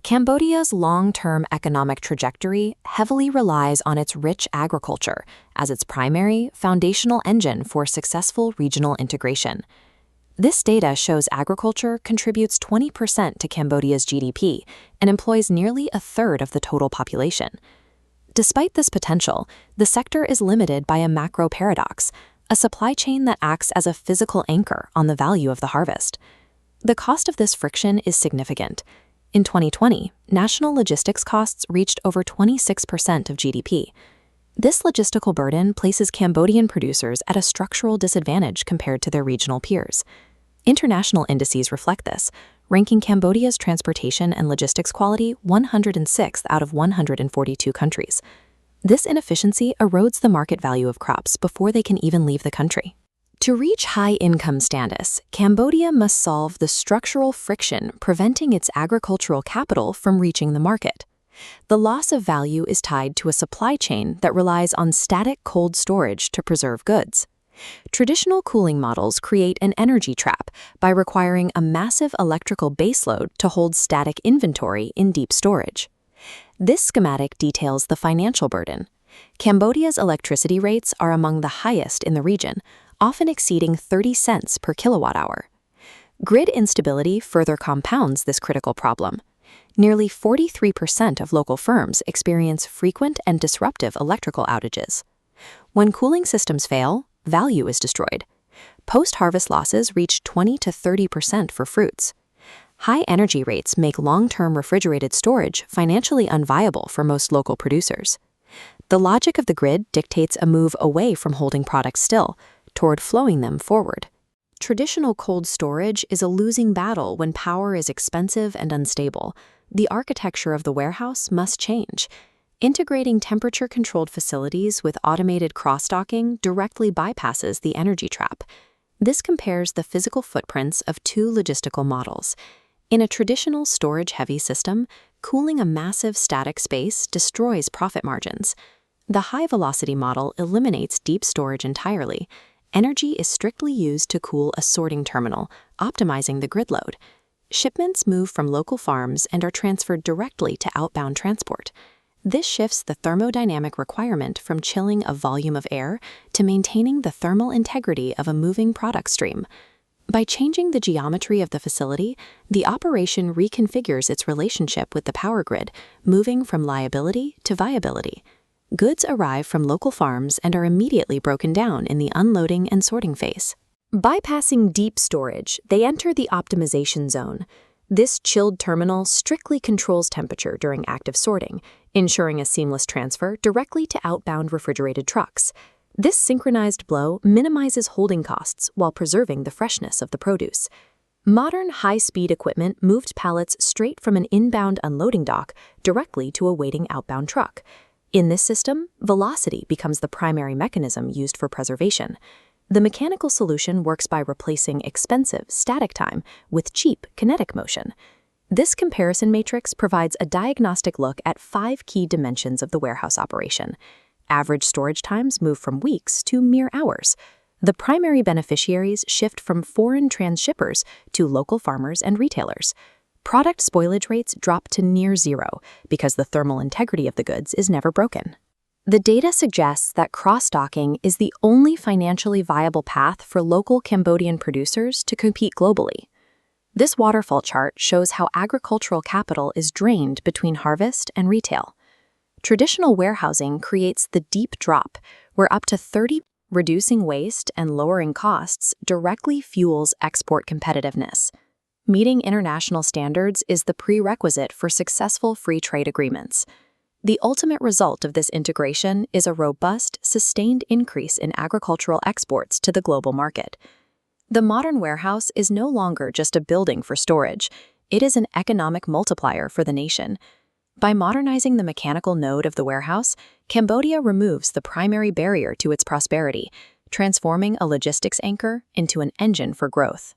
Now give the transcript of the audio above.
Cambodia's long-term economic trajectory heavily relies on its rich agriculture as its primary, foundational engine for successful regional integration. This data shows agriculture contributes 20% to Cambodia's GDP and employs nearly a third of the total population. Despite this potential, the sector is limited by a macro paradox, a supply chain that acts as a physical anchor on the value of the harvest. The cost of this friction is significant. In 2020, national logistics costs reached over 26% of GDP. This logistical burden places Cambodian producers at a structural disadvantage compared to their regional peers. International indices reflect this, ranking Cambodia's transportation and logistics quality 106th out of 142 countries. This inefficiency erodes the market value of crops before they can even leave the country. To reach high-income status, Cambodia must solve the structural friction preventing its agricultural capital from reaching the market. The loss of value is tied to a supply chain that relies on static cold storage to preserve goods. Traditional cooling models create an energy trap by requiring a massive electrical baseload to hold static inventory in deep storage. This schematic details the financial burden. Cambodia's electricity rates are among the highest in the region, often exceeding 30 cents per kilowatt-hour. Grid instability further compounds this critical problem. Nearly 43% of local firms experience frequent and disruptive electrical outages. When cooling systems fail, value is destroyed. Post-harvest losses reach 20 to 30% for fruits. High energy rates make long-term refrigerated storage financially unviable for most local producers. The logic of the grid dictates a move away from holding products still, toward flowing them forward. Traditional cold storage is a losing battle when power is expensive and unstable. The architecture of the warehouse must change. Integrating temperature-controlled facilities with automated cross-docking directly bypasses the energy trap. This compares the physical footprints of two logistical models. In a traditional storage-heavy system, cooling a massive static space destroys profit margins. The high-velocity model eliminates deep storage entirely. Energy is strictly used to cool a sorting terminal, optimizing the grid load. Shipments move from local farms and are transferred directly to outbound transport. This shifts the thermodynamic requirement from chilling a volume of air to maintaining the thermal integrity of a moving product stream. By changing the geometry of the facility, the operation reconfigures its relationship with the power grid, moving from liability to viability. Goods arrive from local farms and are immediately broken down in the unloading and sorting phase. Bypassing deep storage, they enter the optimization zone. This chilled terminal strictly controls temperature during active sorting, ensuring a seamless transfer directly to outbound refrigerated trucks. This synchronized flow minimizes holding costs while preserving the freshness of the produce. Modern high-speed equipment moved pallets straight from an inbound unloading dock directly to a waiting outbound truck. In this system, velocity becomes the primary mechanism used for preservation. The mechanical solution works by replacing expensive static time with cheap kinetic motion. This comparison matrix provides a diagnostic look at 5 key dimensions of the warehouse operation. Average storage times move from weeks to mere hours. The primary beneficiaries shift from foreign transshippers to local farmers and retailers. Product spoilage rates drop to near zero because the thermal integrity of the goods is never broken. The data suggests that cross-docking is the only financially viable path for local Cambodian producers to compete globally. This waterfall chart shows how agricultural capital is drained between harvest and retail. Traditional warehousing creates the deep drop, where up to 30% reducing waste and lowering costs directly fuels export competitiveness. Meeting international standards is the prerequisite for successful free trade agreements. The ultimate result of this integration is a robust, sustained increase in agricultural exports to the global market. The modern warehouse is no longer just a building for storage. It is an economic multiplier for the nation. By modernizing the mechanical node of the warehouse, Cambodia removes the primary barrier to its prosperity, transforming a logistics anchor into an engine for growth.